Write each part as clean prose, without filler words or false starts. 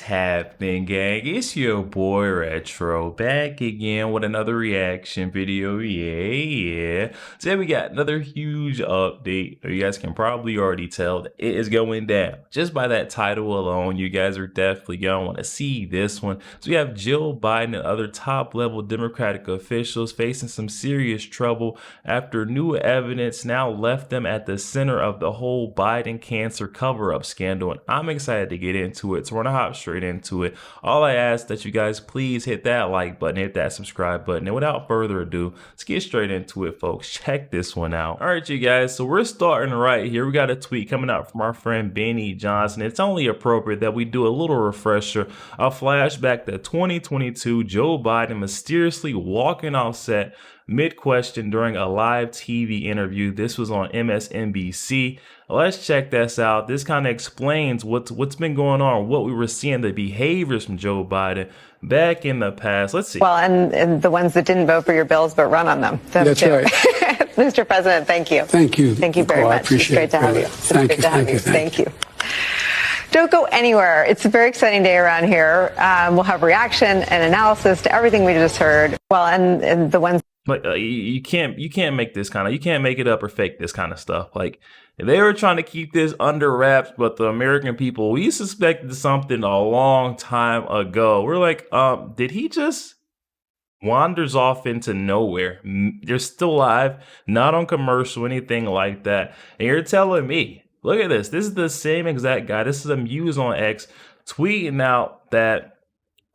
happening, gang? It's your boy Retro back again with another reaction video. Yeah. Today we got another huge update. You guys can probably already tell that it is going down. Just by that title alone, you guys are definitely going to want to see this one. So we have Joe Biden and other top-level Democratic officials facing some serious trouble after new evidence now left them at the center of the whole Biden cancer cover-up scandal. And I'm excited to get into it, so we're gonna hop straight into it. All I ask that you guys please hit that like button, hit that subscribe button, and without further ado, let's get straight into it, folks. Check this one out. All right, you guys, so we're starting right here. We got a tweet coming out from our friend Benny Johnson. It's only appropriate that we do a little refresher, a flashback to 2022, Joe Biden mysteriously walking off set mid-question during a live TV interview. This was on MSNBC. Let's check this out. This kind of explains what's been going on, what we were seeing, the behaviors from Joe Biden back in the past. Let's see. Well, and the ones that didn't vote for your bills but run on them. That's right. Mr. President, thank you. Thank you. Thank you very Nicole, much. I appreciate it's great to have you. It's great to have you. Thank you. Don't go anywhere. It's a very exciting day around here. We'll have reaction and analysis to everything we just heard. Well, and the ones. Like you can't make this kind of, you can't make it up or fake this kind of stuff. Like they were trying to keep this under wraps, but the American people, we suspected something a long time ago. We're like, did he just wanders off into nowhere? You're still alive, not on commercial, anything like that. And you're telling me, look at this. This is the same exact guy. This is a Muse on X tweeting out that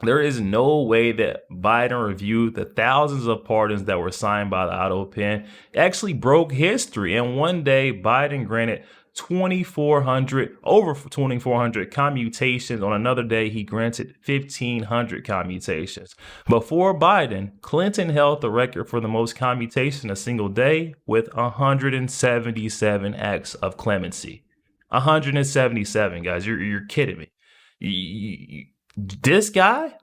there is no way that Biden reviewed the thousands of pardons that were signed by the auto pen. It actually broke history. And one day, Biden granted over 2,400 commutations. On another day, he granted 1,500 commutations. Before Biden, Clinton held the record for the most commutations in a single day with 177 acts of clemency. 177, guys. You're kidding me. This guy,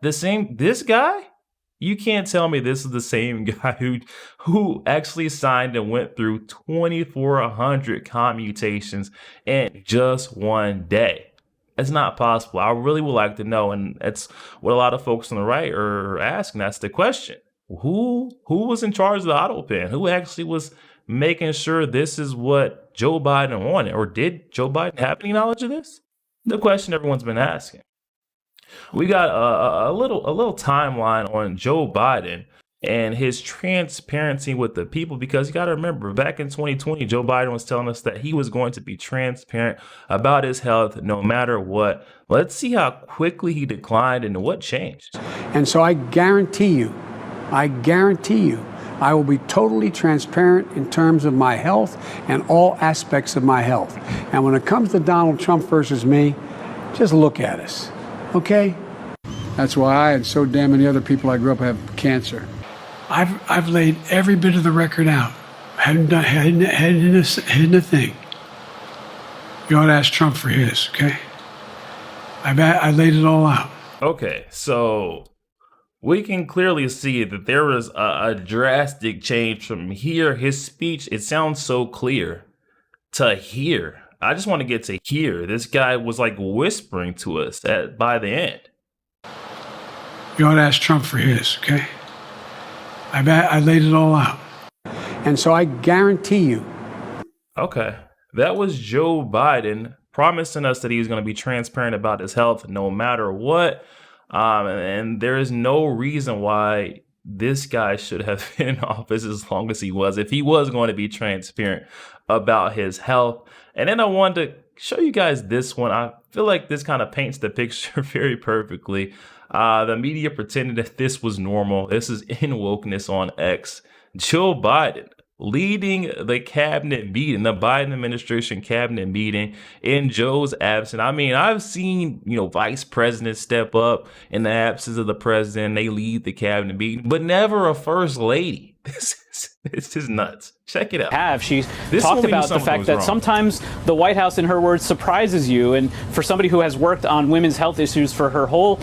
you can't tell me this is the same guy who actually signed and went through 2,400 commutations in just one day. It's not possible. I really would like to know, and that's what a lot of folks on the right are asking. That's the question. Who was in charge of the auto pen? Who actually was making sure this is what Joe Biden wanted? Or did Joe Biden have any knowledge of this? The question everyone's been asking. We got a little timeline on Joe Biden and his transparency with the people, because you got to remember, back in 2020, Joe Biden was telling us that he was going to be transparent about his health no matter what. Let's see how quickly he declined and what changed. And so I guarantee you, I will be totally transparent in terms of my health and all aspects of my health. And when it comes to Donald Trump versus me, just look at us. Okay? That's why I and so damn many other people I grew up have cancer. I've laid every bit of the record out. Hadn't hidden a thing. You ought to ask Trump for his, okay? I laid it all out. Okay, so we can clearly see that there was a drastic change from here. His speech, it sounds so clear, to here. I just want to get to here. This guy was like whispering to us by the end. You ought to ask Trump for his, okay? I laid it all out. And so I guarantee you. Okay. That was Joe Biden promising us that he was going to be transparent about his health no matter what. And there is no reason why this guy should have been in office as long as he was, if he was going to be transparent about his health. And then I wanted to show you guys this one. I feel like this kind of paints the picture very perfectly. The media pretended that this was normal. This is in wokeness on X. Joe Biden leading the cabinet meeting, the Biden administration cabinet meeting in Joe's absence. I mean, I've seen, vice presidents step up in the absence of the president. They lead the cabinet meeting, but never a first lady. This It's just nuts. Check it out. She This talked one we knew about the something fact was that wrong. sometimes the White House, in her words, surprises you. And for somebody who has worked on women's health issues for her whole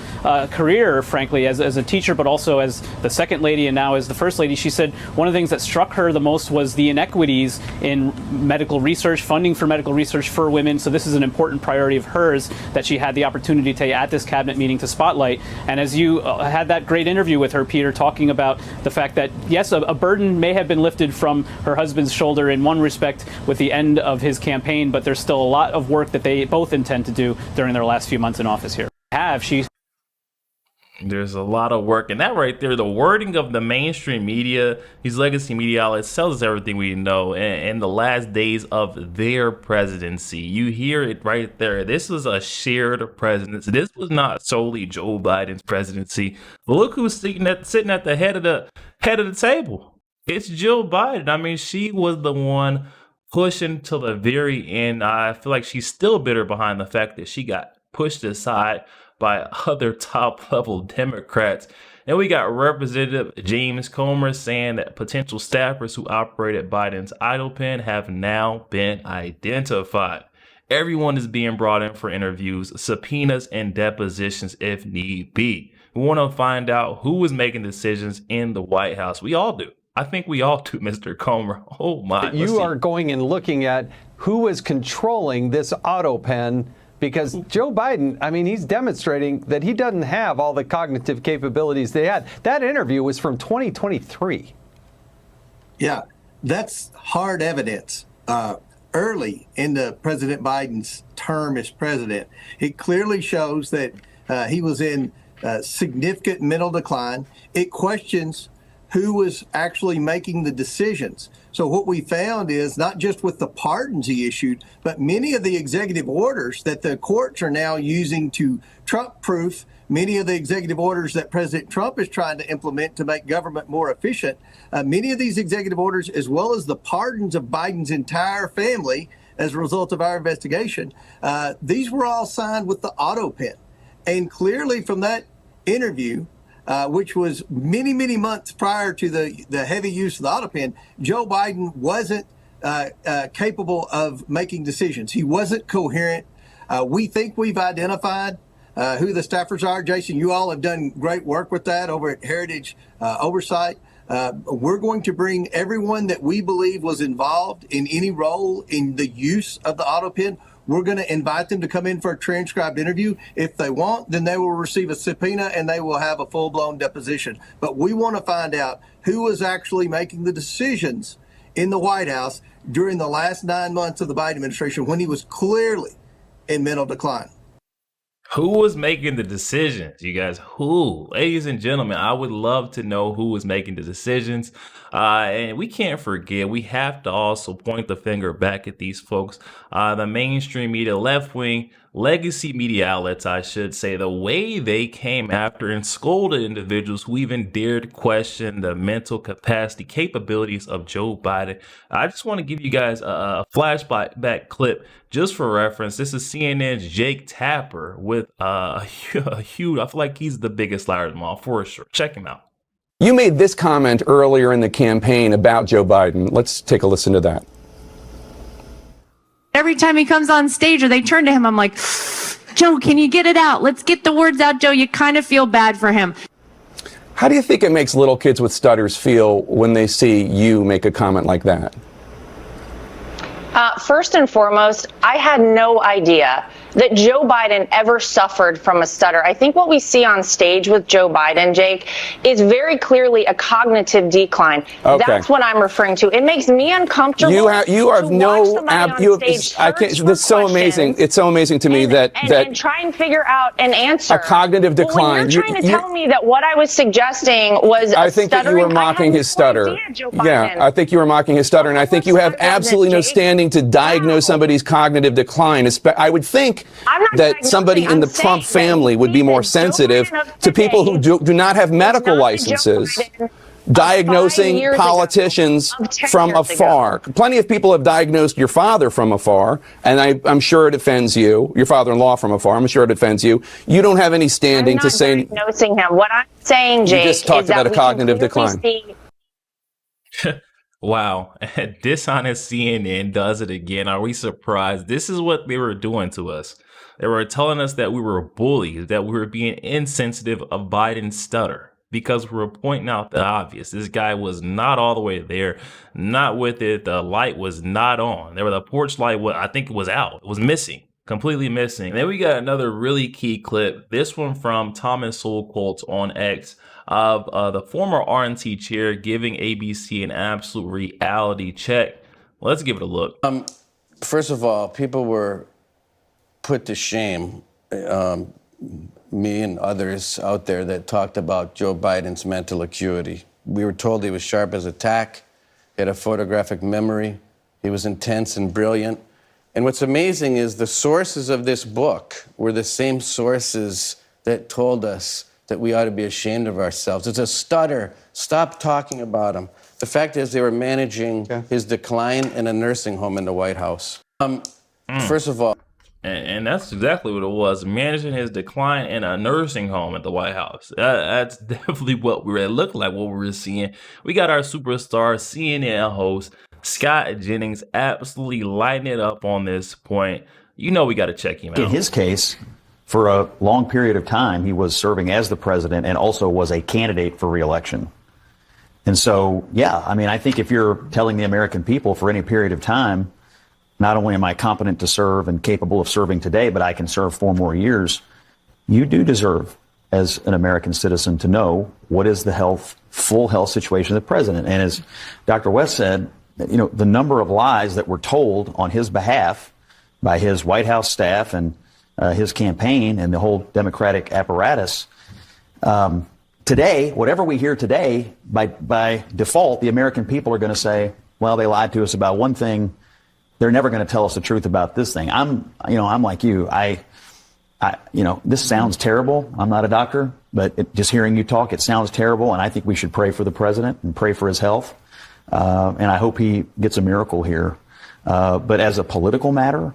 career, frankly, as a teacher, but also as the second lady and now as the first lady, she said one of the things that struck her the most was the inequities in medical research, funding for medical research for women. So this is an important priority of hers that she had the opportunity to at this cabinet meeting to spotlight. And as you had that great interview with her, Peter, talking about the fact that, yes, a burden may have been lifted from her husband's shoulder in one respect with the end of his campaign, but there's still a lot of work that they both intend to do during their last few months in office here. There's a lot of work, and that right there, the wording of the mainstream media, these legacy media outlets, tells us everything we know in the last days of their presidency. You hear it right there. This was a shared presidency. This was not solely Joe Biden's presidency. Look who's sitting at the head of the table. It's Jill Biden. I mean, she was the one pushing till the very end. I feel like she's still bitter behind the fact that she got pushed aside by other top level Democrats. And we got Representative James Comer saying that potential staffers who operated Biden's idle pen have now been identified. Everyone is being brought in for interviews, subpoenas, and depositions if need be. We want to find out who is making decisions in the White House. We all do. I think we all do, Mr. Comer. Oh, my. You are going and looking at who is controlling this auto pen, because Joe Biden, I mean, he's demonstrating that he doesn't have all the cognitive capabilities they had. That interview was from 2023. Yeah, that's hard evidence. Early into President Biden's term as president, it clearly shows that he was in significant mental decline. It questions who was actually making the decisions. So what we found is not just with the pardons he issued, but many of the executive orders that the courts are now using to Trump-proof, many of the executive orders that President Trump is trying to implement to make government more efficient, many of these executive orders, as well as the pardons of Biden's entire family as a result of our investigation, these were all signed with the auto pen. And clearly from that interview, which was many, many months prior to the heavy use of the auto pen, Joe Biden wasn't capable of making decisions. He wasn't coherent. We think we've identified who the staffers are. Jason, you all have done great work with that over at Heritage Oversight. We're going to bring everyone that we believe was involved in any role in the use of the auto pen. We're going to invite them to come in for a transcribed interview. If they want, then they will receive a subpoena and they will have a full-blown deposition. But we want to find out who was actually making the decisions in the White House during the last 9 months of the Biden administration when he was clearly in mental decline. Who was making the decisions, you guys? Who? Ladies and gentlemen, I would love to know who was making the decisions. And we can't forget, we have to also point the finger back at these folks. The mainstream media, left-wing, legacy media outlets, I should say, the way they came after and scolded individuals who even dared question the mental capacity, capabilities of Joe Biden. I just want to give you guys a flashback clip just for reference. This is CNN's Jake Tapper with a huge, I feel like he's the biggest liar of them all, for sure. Check him out. You made this comment earlier in the campaign about Joe Biden. Let's take a listen to that. Every time he comes on stage or they turn to him, I'm like, Joe, can you get it out? Let's get the words out, Joe. You kind of feel bad for him. How do you think it makes little kids with stutters feel when they see you make a comment like that? First and foremost, I had no idea that Joe Biden ever suffered from a stutter. I think what we see on stage with Joe Biden, Jake, is very clearly a cognitive decline. Okay. That's what I'm referring to. It makes me uncomfortable. You have no. I can't. That's so amazing. It's so amazing to me that try and figure out an answer. A cognitive decline. Well, when you're trying to tell me that what I was suggesting was I think that you were mocking his stutter. Yeah, I think you were mocking his stutter, and I think you have absolutely no standing to diagnose somebody's cognitive decline. I would think that somebody in the Trump family would be more sensitive to people who do not have medical licenses diagnosing politicians from afar. Plenty of people have diagnosed your father from afar, and I'm sure it offends you. Your father-in-law from afar. I'm sure it offends you. You don't have any standing to say. Diagnosing him. What I'm saying, Jake, you just talked about a cognitive decline. Wow. Dishonest CNN does it again. Are we surprised? This is what they were doing to us. They were telling us that we were bullies, that we were being insensitive of Biden's stutter because we were pointing out the obvious. This guy was not all the way there, not with it. The light was not on. The porch light, I think it was out. It was missing. Completely missing. And then we got another really key clip. This one from Thomas Sowell on X of the former RNC chair giving ABC an absolute reality check. Let's give it a look. First of all, people were put to shame, me and others out there that talked about Joe Biden's mental acuity. We were told he was sharp as a tack, he had a photographic memory, he was intense and brilliant. And what's amazing is the sources of this book were the same sources that told us that we ought to be ashamed of ourselves. It's a stutter. Stop talking about him. The fact is they were managing his decline in a nursing home in the White House. First of all, and that's exactly what it was, managing his decline in a nursing home at the White House. That's definitely what it looked like, what we were seeing. We got our superstar CNN host, Scott Jennings, absolutely lighting it up on this point. You know we got to check him out. In his case, for a long period of time, he was serving as the president and also was a candidate for re-election. And so, yeah, I mean, I think if you're telling the American people for any period of time, not only am I competent to serve and capable of serving today, but I can serve 4 more years, you do deserve, as an American citizen, to know what is the full health situation of the president. And as Dr. West said, you know, the number of lies that were told on his behalf by his White House staff and his campaign and the whole Democratic apparatus. Today, whatever we hear today, by default, the American people are going to say, well, they lied to us about one thing. They're never going to tell us the truth about this thing. I'm like you. This sounds terrible. I'm not a doctor, but just hearing you talk, it sounds terrible. And I think we should pray for the president and pray for his health. And I hope he gets a miracle here. But as a political matter,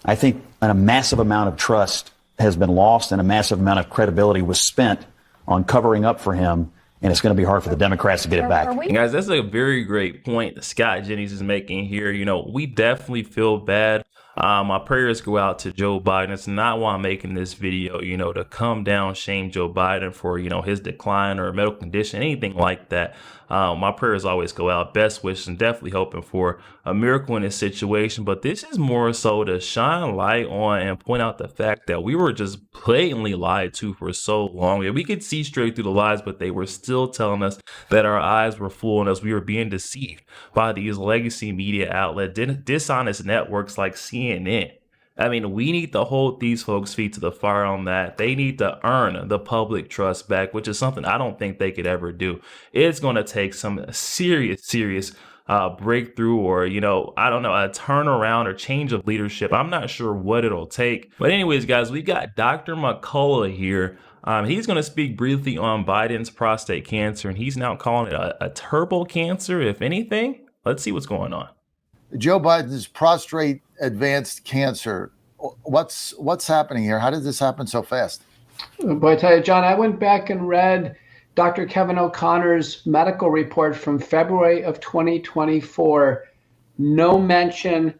I think a massive amount of trust has been lost and a massive amount of credibility was spent on covering up for him. And it's going to be hard for the Democrats to get it back. Guys, that's a very great point that Scott Jennings is making here. You know, we definitely feel bad. My prayers go out to Joe Biden. It's not why I'm making this video, you know, to come down, shame Joe Biden for, you know, his decline or medical condition, anything like that. My prayers always go out. Best wishes and definitely hoping for a miracle in this situation. But this is more so to shine light on and point out the fact that we were just blatantly lied to for so long. We could see straight through the lies, but they were still telling us that our eyes were fooling us. We were being deceived by these legacy media outlets, dishonest networks like CNN. I mean, we need to hold these folks' feet to the fire on that. They need to earn the public trust back, which is something I don't think they could ever do. It's going to take some serious breakthrough or, you know, I don't know, a turnaround or change of leadership. I'm not sure what it'll take. But anyways, guys, we got Dr. McCullough here. He's going to speak briefly on Biden's prostate cancer, and he's now calling it a turbo cancer, if anything. Let's see what's going on. Joe Biden's prostate advanced cancer. What's happening here? How did this happen so fast? Boy, I tell you, John, I went back and read Dr. Kevin O'Connor's medical report from February of 2024. No mention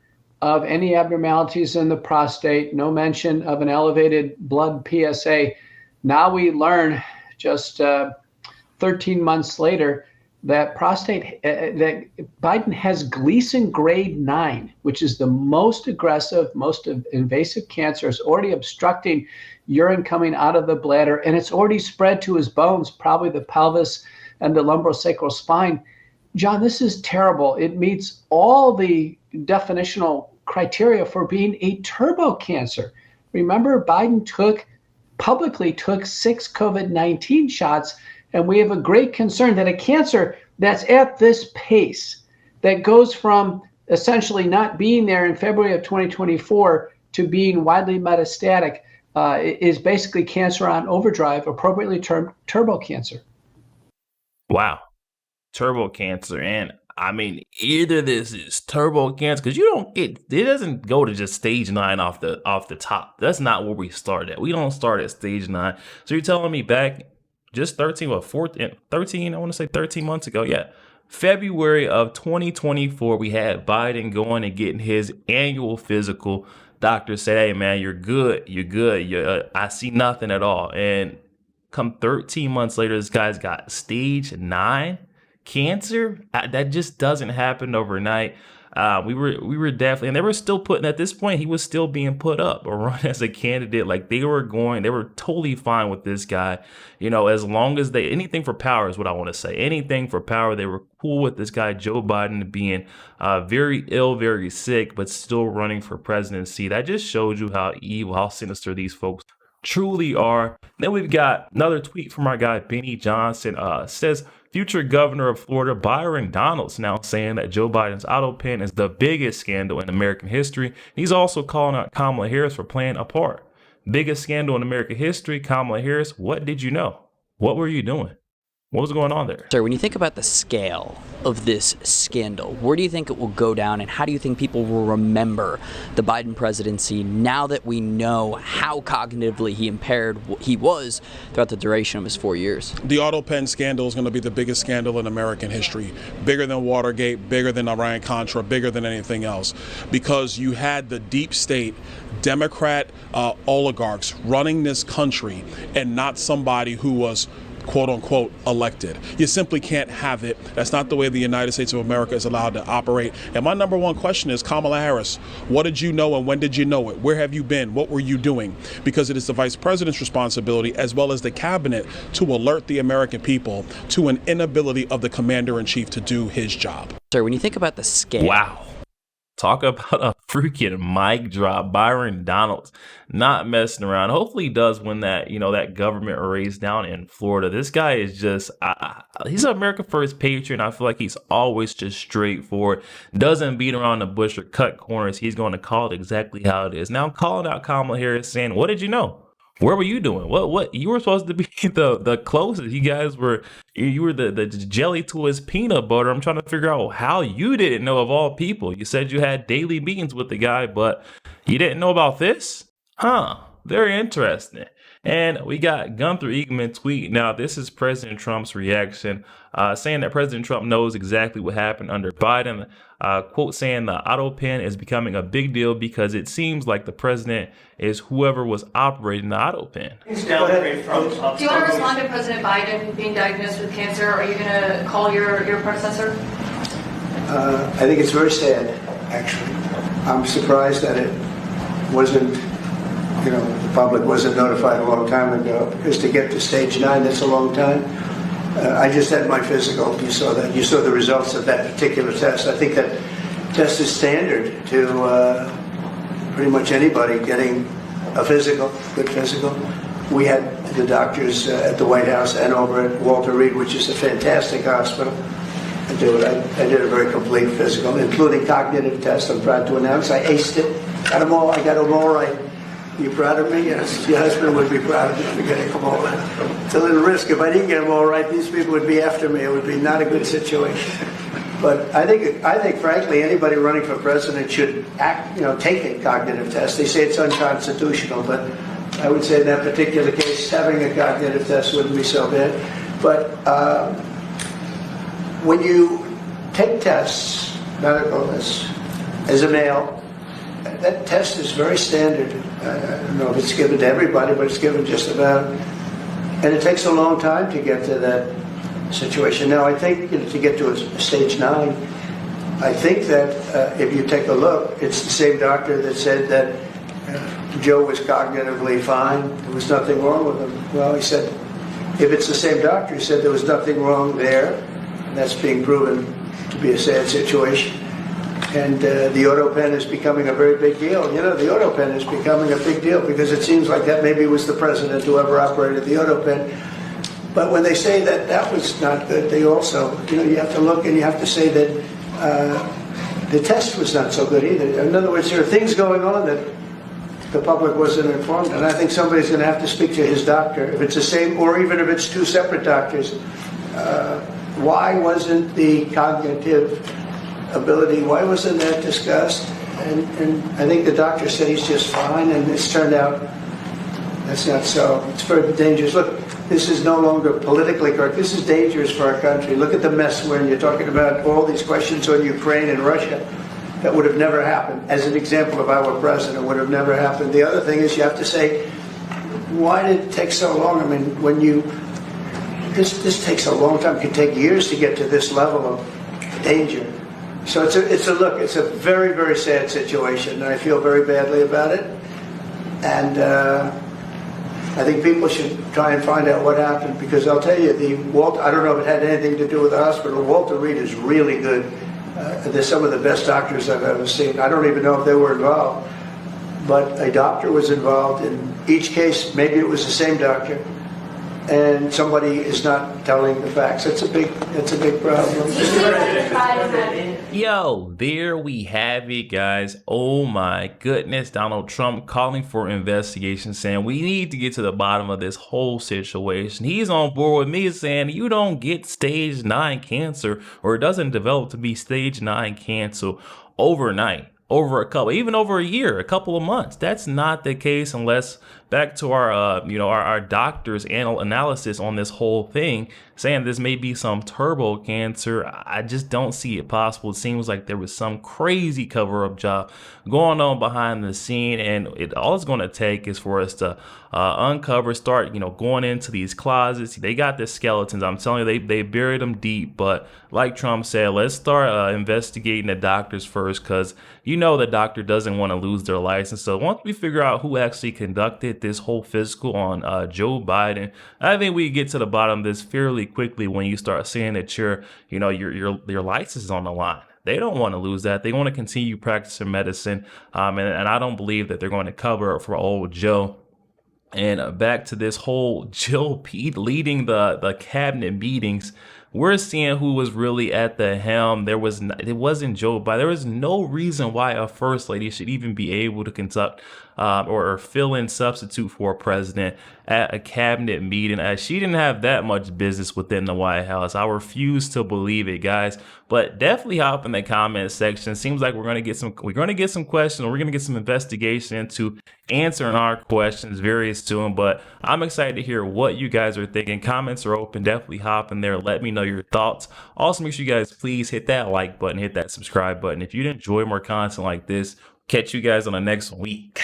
of any abnormalities in the prostate, no mention of an elevated blood PSA. Now we learn just 13 months later that that Biden has Gleason grade 9, which is the most aggressive, most invasive cancer. It's already obstructing urine coming out of the bladder, and it's already spread to his bones, probably the pelvis and the lumbosacral spine. John, this is terrible. It meets all the definitional criteria for being a turbo cancer. Remember, Biden publicly took 6 COVID-19 shots. And we have a great concern that a cancer that's at this pace, that goes from essentially not being there in February of 2024 to being widely metastatic, is basically cancer on overdrive, appropriately termed turbo cancer. Wow. Turbo cancer. And I mean, either this is turbo cancer, because it doesn't go to just stage 9 off the top. That's not where we start at. We don't start at stage 9. So you're telling me back just 13 months ago. Yeah. February of 2024, we had Biden going and getting his annual physical. Doctors said, hey, man, you're good. You're good. I see nothing at all. And come 13 months later, this guy's got stage 9 cancer. That just doesn't happen overnight. We were definitely, and they were still putting, at this point, he was still being put up or run as a candidate. Like they were totally fine with this guy, as long as anything for power is what I want to say. Anything for power. They were cool with this guy, Joe Biden, being very ill, very sick, but still running for presidency. That just shows you how evil, how sinister these folks truly are. Then we've got another tweet from our guy, Benny Johnson, says, future governor of Florida, Byron Donalds, now saying that Joe Biden's auto pen is the biggest scandal in American history. He's also calling out Kamala Harris for playing a part. Biggest scandal in American history, Kamala Harris, what did you know? What were you doing? What was going on there? Sir, when you think about the scale of this scandal, where do you think it will go down, and how do you think people will remember the Biden presidency now that we know how cognitively impaired he was throughout the duration of his 4 years? The auto pen scandal is going to be the biggest scandal in American history, bigger than Watergate, bigger than Iran-Contra, bigger than anything else, because you had the deep state Democrat oligarchs running this country and not somebody who was quote unquote elected. You simply can't have it. That's not the way the United States of America is allowed to operate. And my number one question is, Kamala Harris, what did you know and when did you know it? Where have you been? What were you doing? Because it is the vice president's responsibility, as well as the cabinet, to alert the American people to an inability of the commander in chief to do his job. Sir, when you think about the scale. Wow. Talk about a freaking mic drop. Byron Donalds not messing around. Hopefully he does win that, that government race down in Florida. This guy is just, he's an America First patriot. And I feel like he's always just straightforward. Doesn't beat around the bush or cut corners. He's going to call it exactly how it is. Now I'm calling out Kamala Harris saying, what did you know? Where were you doing? What you were supposed to be the closest. You guys were, you were the jelly to his peanut butter. I'm trying to figure out how you didn't know, of all people. You said you had daily meetings with the guy, but you didn't know about this? Huh. Very interesting. And we got Gunther Eagleman tweet. Now, this is President Trump's reaction, saying that President Trump knows exactly what happened under Biden. Quote, saying the auto pen is becoming a big deal because it seems like the president is whoever was operating the auto pen. Do you want to respond to President Biden being diagnosed with cancer? Are you going to call your predecessor? I think it's very sad, actually. I'm surprised that it wasn't, the public wasn't notified a long time ago, because to get to stage 9, that's a long time. I just had my physical. You saw that. You saw the results of that particular test. I think that test is standard to pretty much anybody getting a physical, good physical. We had the doctors at the White House and over at Walter Reed, which is a fantastic hospital, do it. I did a very complete physical, including cognitive tests. I'm proud to announce I aced it. Got them all. I got them all right. You proud of me? Yes. Your husband would be proud of me for getting them all right. It's a little risk. If I didn't get them all right, these people would be after me. It would be not a good situation. But I think, frankly, anybody running for president should take a cognitive test. They say it's unconstitutional, but I would say in that particular case, having a cognitive test wouldn't be so bad. But when you take tests, medical tests, as a male, that test is very standard. I don't know if it's given to everybody, but it's given just about. And it takes a long time to get to that situation. Now, I think to get to a stage 9, I think that if you take a look, it's the same doctor that said that Joe was cognitively fine. There was nothing wrong with him. Well, he said, if it's the same doctor, he said there was nothing wrong there. And that's being proven to be a sad situation. And the auto pen is becoming a very big deal. The auto pen is becoming a big deal because it seems like that maybe was the president who ever operated the auto pen. But when they say that that was not good, they also, you have to look and you have to say that the test was not so good either. In other words, there are things going on that the public wasn't informed, and I think somebody's going to have to speak to his doctor. If it's the same, or even if it's 2 separate doctors, why wasn't the cognitive ability, why wasn't that discussed? And I think the doctor said he's just fine, and it's turned out that's not so. It's very dangerous. Look, This is no longer politically correct. This is dangerous for our country. Look at the mess when you're talking about all these questions on Ukraine and Russia that would have never happened. As an example of our president, would have never happened. The other thing is you have to say, why did it take so long? I mean, when you, this takes a long time. It can take years to get to this level of danger. So it's a very, very sad situation. And I feel very badly about it. And I think people should try and find out what happened, because I'll tell you, I don't know if it had anything to do with the hospital. Walter Reed is really good. They're some of the best doctors I've ever seen. I don't even know if they were involved, but a doctor was involved in each case. Maybe it was the same doctor, and somebody is not telling the facts. It's a big problem. Yo, there we have it, guys. Oh my goodness. Donald Trump calling for investigation, saying we need to get to the bottom of this whole situation. He's on board with me saying you don't get stage 9 cancer, or it doesn't develop to be stage 9 cancer overnight, over a year, a couple of months. That's not the case unless, back to our doctor's analysis on this whole thing, saying this may be some turbo cancer. I just don't see it possible. It seems like there was some crazy cover-up job going on behind the scene, and all it's going to take is for us to start going into these closets. They got the skeletons. I'm telling you, they buried them deep. But like Trump said, let's start investigating the doctors first, because the doctor doesn't want to lose their license. So once we figure out who actually conducted this whole physical on Joe Biden, I think we get to the bottom of this fairly quickly when you start seeing that your license is on the line. They don't want to lose that. They want to continue practicing medicine. And I don't believe that they're going to cover for old Joe. And back to this whole Joe Pete leading the cabinet meetings, we're seeing who was really at the helm. It wasn't Joe Biden. There was no reason why a first lady should even be able to conduct or fill in substitute for a president at a cabinet meeting. She didn't have that much business within the White House. I refuse to believe it, guys. But definitely hop in the comment section. Seems like we're gonna get some questions, or we're gonna get some investigation into answering our questions very soon. But I'm excited to hear what you guys are thinking. Comments are open. Definitely hop in there. Let me know your thoughts. Also, make sure you guys please hit that like button, hit that subscribe button. If you'd enjoy more content like this, catch you guys on the next week.